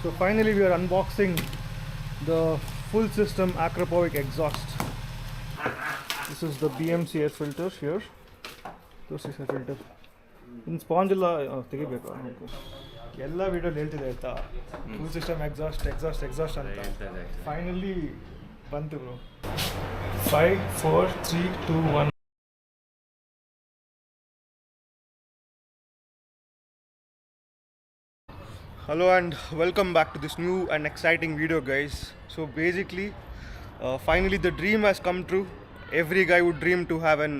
So finally we are unboxing the full system Akrapovič exhaust. This is the BMC air filter here. This is air filter. In sponge ಎಲ್ಲ ತೆಗಿಬೇಕು ಎಲ್ಲ ವಿಡಿಯೋಲಿ ಹೇಳ್ತಿದೆ ಆಯ್ತಾ full system exhaust ಅಂತ finally ಬಂತು bro 5 4 3 2 1. Hello and welcome back to this new and exciting video, guys. So basically finally the dream has come true. Every guy would dream to have an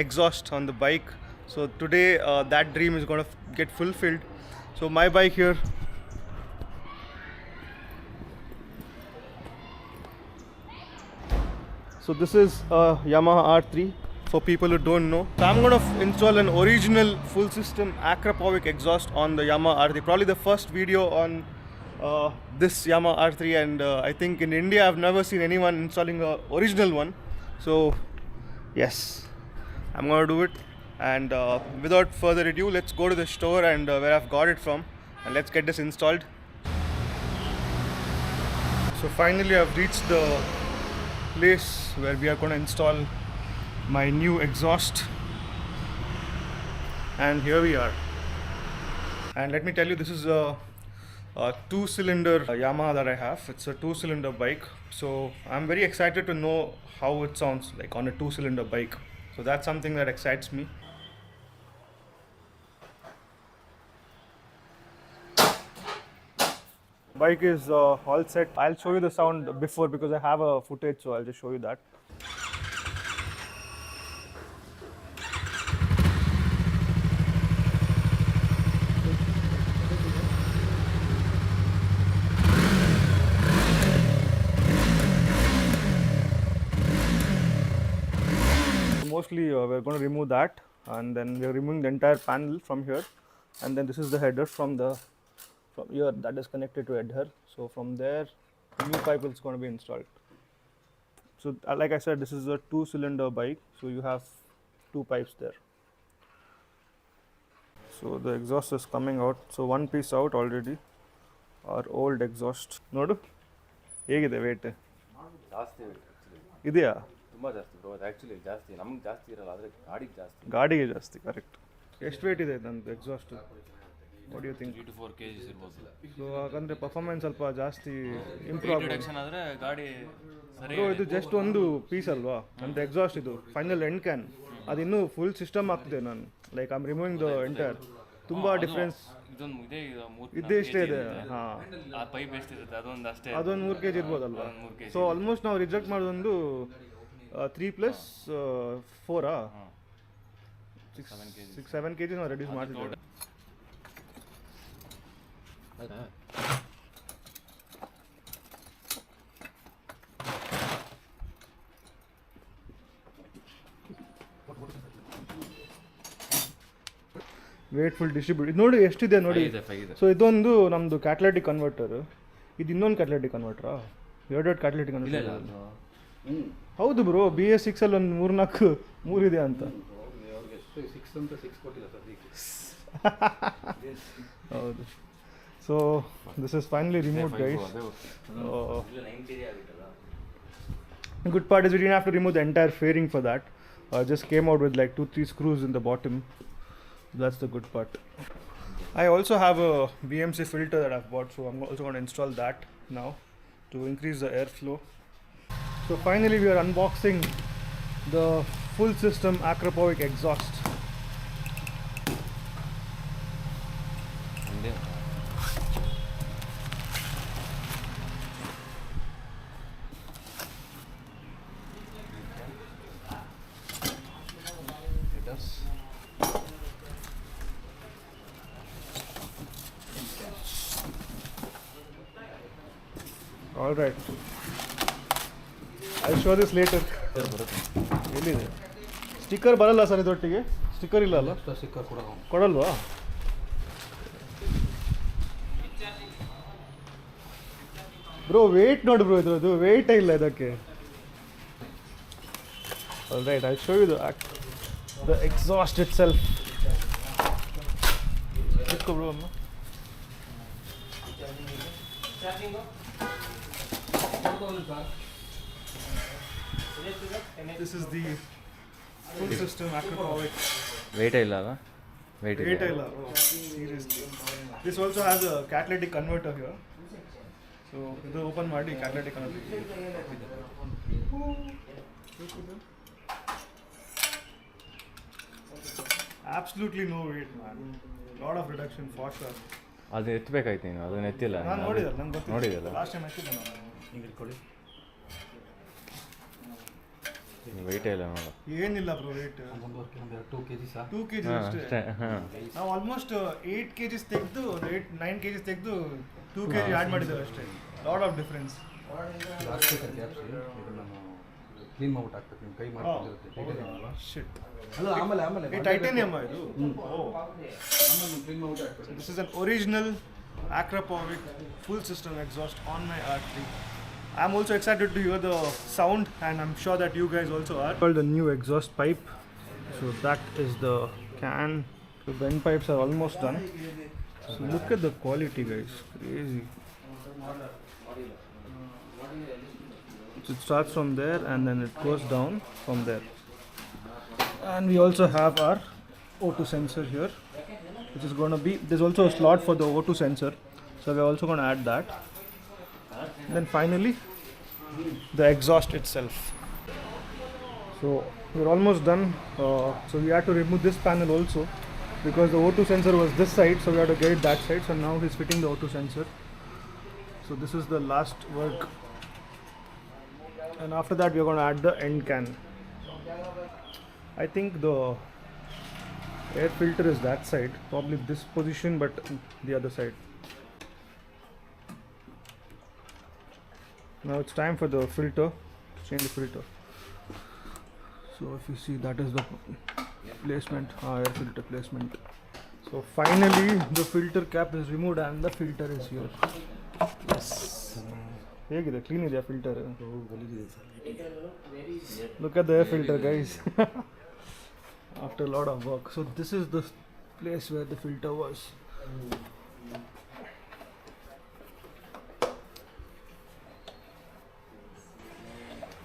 exhaust on the bike. So today that dream is going to get fulfilled. So my bike here, so this is a Yamaha R3 for people who don't know. So I'm going to install an original full system Akrapovič exhaust on the Yamaha R3. Probably the first video on this Yamaha R3, and I think in India I've never seen anyone installing a original one. So yes, I'm going to do it. And without further ado, let's go to the store and where I've got it from, and let's get this installed. So finally I've reached the place where we are going to install my new exhaust, and here we are. And let me tell you, this is a 2-cylinder Yamaha that I have. It's a 2-cylinder bike, so I'm very excited to know how it sounds like on a 2-cylinder bike. So that's something that excites me. Bike is all set. I'll show you the sound before because I have a footage, so I'll just show you that. Mostly we're going to remove that, and then we're removing the entire panel from here, and then this is the header from here that is connected to header. So from there the new pipe is going to be installed. So like I said, this is a 2-cylinder bike, so you have 2 pipes there. So the exhaust is coming out, so one piece out already, our old exhaust. Nodu hegide weight ಜಾಸ್ತಿ ಇದೆಯಾ? ತುಂಬ ಜಾಸ್ತಿ bro. ಅದು actually ಜಾಸ್ತಿ, ನಮಗೆ ಜಾಸ್ತಿ ಇರಲ್ಲ, ಆದರೆ ಗಾಡಿಗೆ ಜಾಸ್ತಿ. ಕರೆಕ್ಟ್. ಎಷ್ಟು ವೇಟ್ ಇದೆ ನಂದು exhaust? What you think? 3 to 4 kg ಇರ್ಬೋದು. ಸೊ ಹಾಗಂದ್ರೆ ಪರ್ಫಾರ್ಮೆನ್ಸ್ ಸ್ವಲ್ಪ ಜಾಸ್ತಿ ಇಂಪ್ರೂವ್ ಇಂಟ್ರೊಡಕ್ಷನ್ ಆದರೆ ಗಾಡಿ ಸರಿ. ಇದು ಜಸ್ಟ್ ಒಂದು ಪೀಸ್ ಅಲ್ವಾ ನಂದು ಎಕ್ಸಾಸ್ಟ್. ಇದು ಫೈನಲ್ ಎಂಡ್ ಕ್ಯಾನ್, ಅದು ಇನ್ನೂ ಫುಲ್ ಸಿಸ್ಟಮ್ ಆಗ್ತಿದೆ. ನಾನು like I am removing the entire. ತುಂಬ ಡಿಫ್ರೆನ್ಸ್ ಇದೇ ಇಷ್ಟೇ ಇದೆ. ಹಾಂ, ಆ ಪೈಪ್ ಎಷ್ಟಿರುತ್ತೆ ಅದೊಂದು ಅಷ್ಟೇ, ಅದೊಂದು 3 kg ಇರ್ಬೋದಲ್ವಾ? ಸೊ ಆಲ್ಮೋಸ್ಟ್ ನಾವು ರಿಜೆಕ್ಟ್ ಮಾಡೋದೊಂದು 3 + 4 6-7 kg ನಾವು ರೆಡ್ಯೂಸ್ ಮಾಡ್ತಿದ್ದೇವೆ. Weight full distribute. ಇದು ನೋಡಿ ಎಷ್ಟಿದೆ ನೋಡಿ. ಸೊ ಇದೊಂದು ನಮ್ಮದು ಕ್ಯಾಟಲಿಟಿಕ್ ಕನ್ವರ್ಟರ್, ಇದು ಇನ್ನೊಂದು ಕ್ಯಾಟಲಿಟಿಕ್ ಕನ್ವರ್ಟರಾ? ಎರಡು ಕ್ಯಾಟಲಿಟಿಕ್ ಕನ್ವರ್ಟರ್. ಹೌದು ಬ್ರೋ, BS6 ಅಲ್ಲಿ ಒಂದು 3 ಇದೆ ಅಂತ. ಹೌದು. So this is finally removed, guys. Good part is we didn't have to remove the entire fairing for that. Just came out with like 2-3 screws in the bottom. That's the good part. I also have a BMC filter that I've bought, so I'm also going to install that now to increase the airflow. So finally we are unboxing the full system Akrapovič exhaust. All right, I'll show this later. ಎಲ್ಲಿದೆ sticker? ಬರಲ್ಲ sir ಇದೊಟ್ಟಿಗೆ sticker ಇಲ್ಲ ಅಲ್ಲ? Sticker ಕೊಡಲ್ವಾ? Bro wait ನೋಡಿ bro, ಇದು ವೇಟೇ ಇಲ್ಲ ಇದಕ್ಕೆ. All right, I'll show you the exhaust itself. Let's go, bro. This is the full system Akrapovič. ವೆಯ್ಟೇ ಇಲ್ಲ ಅಲ್ಲ ವೆಯ್ಟ್ ಇದೆ Great illa. Oh, seriously. This also has a catalytic converter here. So ಇದು open ಮಾಡಿ catalytic converter. Absolutely no weight, man. Lot of reduction for sure. ಅದು ಎತ್ತಬೇಕಾಯ್ತು ನೀನು ಅದನ್ನ ಎತ್ತಿಲ್ಲ ನಾನು ನೋಡಿದಲ್ಲ, ನಂಗೆ ಗೊತ್ತಿಲ್ಲ. ನೋಡಿದಲ್ಲ ಲಾಸ್ಟ್ ಟೈಮ್ ಎತ್ತಿದ್ದೆ ನಾನು. ವೆಯ್ಟೇ ಇಲ್ಲ ನೋಡು ಏನಿಲ್ಲ ಬ್ರೋ ವೇಟ್ 2 kg ಅಷ್ಟೇ. ನಾವು ಆಲ್ಮೋಸ್ಟ್ 8 kg ತೆಗೆದು 9 kg ತೆಗೆದು 2 kg ಆ್ಯಡ್ ಮಾಡಿದ್ದೇವೆ ಅಷ್ಟೇ. Lot of difference. ಕ್ಲೀನ್ ಮಾಡ್ಬಿಟ್ಟು ಹಾಕ್ಬೇಕು ನಿಮ್ಮ ಕೈ ಮಾಡ್ಕೊಂಡಿರುತ್ತೆ ಶಿಟ್. ಅಲ್ಲ ಆಮೇಲೆ ಟೈಟಾನಿಯಮ್ ಇದು. ಆಮೇಲೆ ಕ್ಲೀನ್ ಮಾಡ್ಬಿಟ್ಟು ಹಾಕ್ಬೇಕು. This is an original Akrapovič full system exhaust on my R3. I'm also excited to hear the sound, and I'm sure that you guys also are. Called the new exhaust pipe. So that is the can. The bend pipes are almost done. So look at the quality, guys. Crazy. So it starts from there and then it goes down from there. And we also have our O2 sensor here, which is going to be, there's also a slot for the O2 sensor, so we're also going to add that. Then finally the exhaust itself. So we're almost done. So we had to remove this panel also because the O2 sensor was this side, so we had to get it that side. So now he's fitting the O2 sensor. So this is the last work, and after that we're going to add the end can. I think the air filter is that side, probably this position, but the other side. Now it's time for the filter, change the filter. So if you see, that is the placement, air filter placement. So finally the filter cap is removed and the filter is here. Yes. ಹೇಗಿದೆ clean ಇದೆಯಾ filter? Look at the air filter, guys. After a lot of work. So this is the place where the filter was.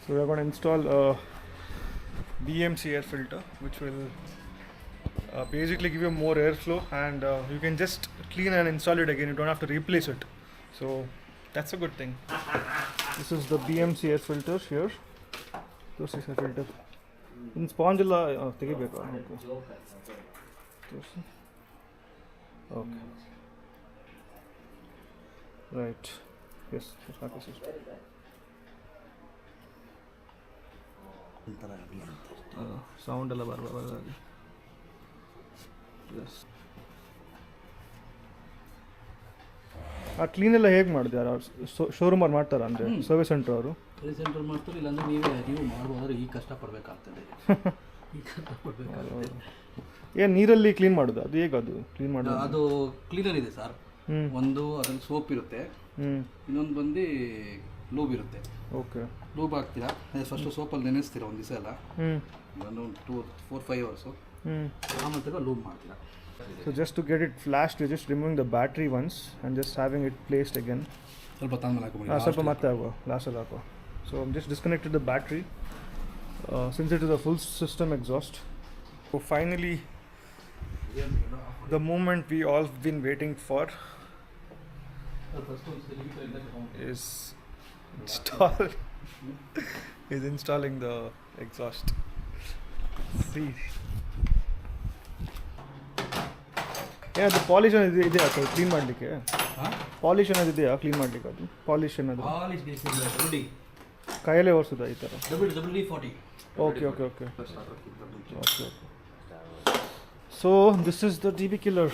So we are going to install a BMC air filter, which will basically give you more airflow, and you can just clean and install it again. You don't have to replace it. So that's a good thing. This is the BMC air filter here. This is a filter. In sponge ಎಲ್ಲ ತೆಗಿಬೇಕಾ? Okay. Right. Yes. Sound ಎಲ್ಲ ಬರಬಾರ್ದು. S. ಆ clean ಎಲ್ಲ ಹೇಗೆ ಮಾಡಿದೆ? ಶೋರೂಮಲ್ಲಿ ಮಾಡ್ತಾರಾ ಅಂದರೆ service centre ಅವರು? ಸರ್ವಿಸ್ ಸೆಂಟರ್ ಮಾಡ್ತಾರೆ, ಇಲ್ಲಾಂದ್ರೆ ನೀವು ಮಾಡ್ಬೋದಾದ್ರೆ ಈಗ ಕಷ್ಟಪಡಬೇಕಾಗ್ತದೆ. ಏನು ನೀರಲ್ಲಿ ಕ್ಲೀನ್ ಮಾಡೋದು? ಅದು ಹೇಗೆ ಅದು ಕ್ಲೀನ್ ಮಾಡೋದು? ಅದು ಕ್ಲೀನರ್ ಇದೆ ಸರ್. ಒಂದು ಅದರಲ್ಲಿ ಸೋಪ್ ಇರುತ್ತೆ, ಇನ್ನೊಂದು ಬಂದು ಲೂಬ್ ಇರುತ್ತೆ. ಓಕೆ. ಲೂಬ್ ಹಾಕ್ತೀರಾ, ಫಸ್ಟು ಸೋಪಲ್ಲಿ ನೆನೆಸ್ತೀರಾ ಒಂದು ದಿವಸ ಎಲ್ಲ, ಒಂದು 4-5 ಅವರ್ಸು, ಆಮೇಲೆ ಲೂಬ್ ಮಾಡ್ತೀರಾ. So just to get it flashed, we're just removing the battery once and just having it placed again. ಸ್ವಲ್ಪ ತಾಂದ್ಮೇಲೆ ಹಾಕೋಬಿಡಿ. ಸ್ವಲ್ಪ ಮತ್ತೆ ಆಗುವ ಲಾಸ್ಟಲ್ಲಿ ಹಾಕೋ. So I'm just disconnected the battery since it is a full system exhaust. So finally the moment we all been waiting for is installing the exhaust. See. ಏನಾದ್ರು polish ಅನ್ನೋದು ಇದೆಯಾ clean ಮಾಡಲಿಕ್ಕೆ? ಪಾಲಿಶ್ ಅನ್ನೋದು ಇದೆಯಾ ಕ್ಲೀನ್ ಮಾಡಲಿಕ್ಕೆ? ಅದು polish ಅನ್ನೋದು ಕೈಯಲ್ಲೇ ಒರೆಸೋದಾ ಈ ಥರ? Okay okay okay okay. So this is the DB killer.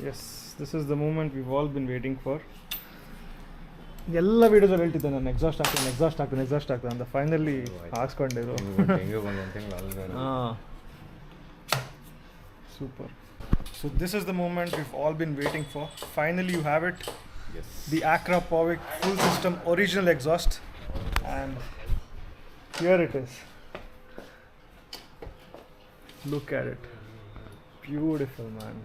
Yes, this is the moment we've all been waiting for. ಎಲ್ಲ ವೀಡಿಯೋದಲ್ಲಿ ಹೇಳ್ತಿದ್ದೆ ನಾನು ಎಕ್ಸಾಸ್ಟ್ ಆಗ್ತಾನೆ ಅಂತ. ಫೈನಲಿ ಹಾಕ್ಸ್ಕೊಂಡಿರೋ. ಹಾಂ, super. So this is the moment we've all been waiting for. Finally you have it. Yes. The Akrapovič full system original exhaust, and Here it is. Look at it. Beautiful, man.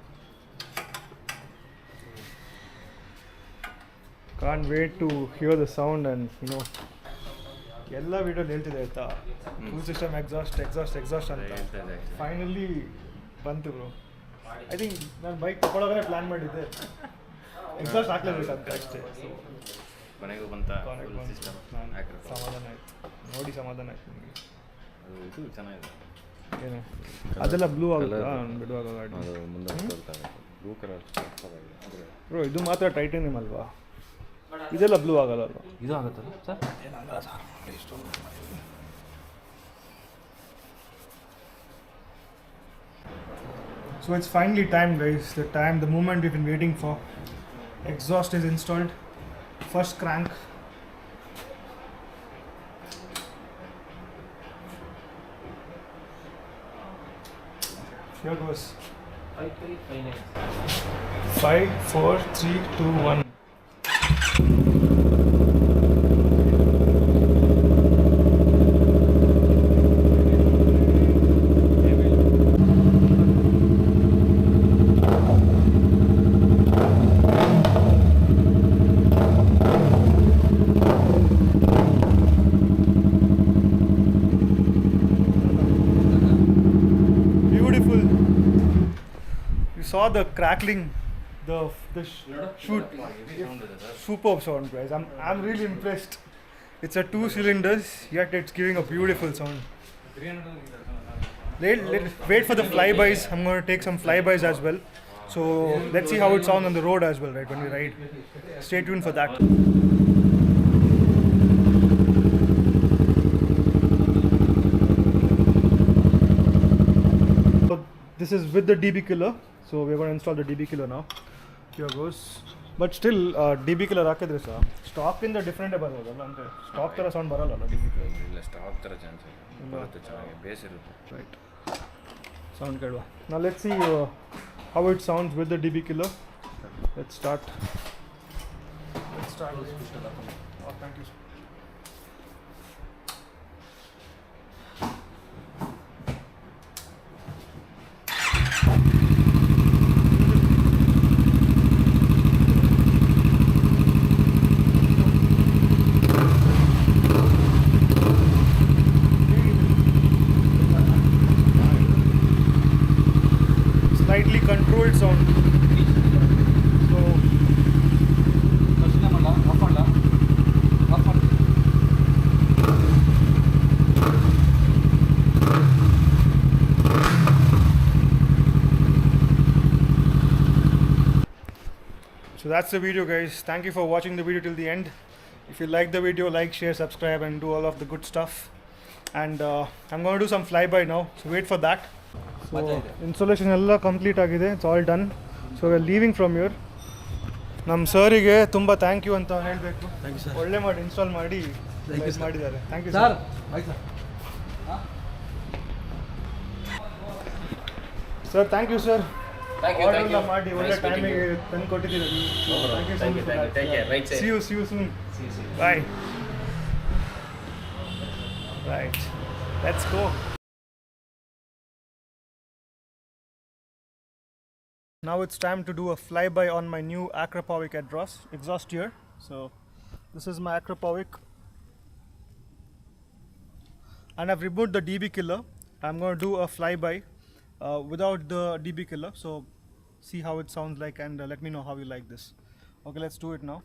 Can't wait to hear the sound and ಎಲ್ಲ ವಿಡಿಯೋಲಿ ಹೇಳ್ತಿದೆ ಆಯ್ತಾ full system exhaust ಅಂತ finally ಬಂತು bro. I think ನಾನು bike ತಗೊಳ್ಳೋದೇ plan ಮಾಡಿದ್ದೆ, exhaust ಹಾಕ್ಲೇಬೇಕಂತ ಅಷ್ಟೇ. ಮನೆಗೂ ಬಂತ ಸಮಾಧಾನ ಆಯ್ತು ನೋಡಿ, ಸಮಾಧಾನ ಆಯ್ತು ನಿಮಗೆ. ಇದು ಚೆನ್ನಾಗಿದೆ. ಏನು ಅದೆಲ್ಲ ಬ್ಲೂ ಆಗುತ್ತಾ ಬಿಡುವಾಗ ಗಾಡಿ? ಮುಂದೆ ಬ್ಲೂ ಕಲರ್ ಬ್ರೋ ಇದು ಮಾತ್ರ ಟೈಟಾನಿಯಂ ಅಲ್ವಾ, ಇದೆಲ್ಲ ಬ್ಲೂ ಆಗಲ್ಲ ಅಲ್ವಾ? ಇದು ಆಗುತ್ತಲ್ಲ sir? So it's finally time, guys. The moment we've been waiting for. Exhaust is installed. First crank. Here goes. 5, 4, 3, 2, 1. Saw the crackling, the shoot, superb sound, guys. I'm really impressed. It's a 2 cylinders, yet it's giving a beautiful sound. Wait for the flybys. I'm going to take some flybys as well. So let's see how it sounds on the road as well, right, when we ride. Stay tuned for that. So this is with the DB killer. So we're going to install the DB killer now. Here goes. But still, DB killer ಹಾಕಿದ್ರೆ ಸಹ stock ಇಂದ different ಬರೋದಲ್ಲ, ಅಂದರೆ stock ಥರ sound ಬರಲ್ಲ DB killer. ಇಲ್ಲ, stock ಥರ chance ಬರುತ್ತೆ, ಚೆನ್ನಾಗಿ ಬೇಸ್ ಇರುತ್ತೆ. ರೈಟ್, ಸೌಂಡ್ ಕೇಳುವ. Now let's see how it sounds with the DB killer. Let's start. Oh, thank you. Slightly controlled sound. So that's the video, guys. Thank you for watching the video till the end. If you like the video, like, share, subscribe and do all of the good stuff. And I'm going to do some flyby now, so wait for that. So installation ಎಲ್ಲ complete ಆಗಿದೆ, it's all done. So we are living from your. ನಮ್ಮ ಸರಿಗೆ ತುಂಬ thank you ಅಂತ ಹೇಳಬೇಕು. ಒಳ್ಳೆ ಮಾಡಿ install ಮಾಡಿ ಮಾಡಿದ್ದಾರೆ. Thank you sir. Sir thank you sir. Order ಮಾಡಿ ಒಳ್ಳೆ ಟೈಮಿಗೆ ತಂದು ಕೊಟ್ಟಿದ್ದೀರಿ. Thank you. See you soon. Bye. Right, let's go. Now it's time to do a flyby on my new Akrapovič exhaust here. So this is my Akrapovič, and I've removed the DB killer. I'm going to do a flyby without the DB killer. So see how it sounds like, and let me know how you like this. Okay, let's do it now.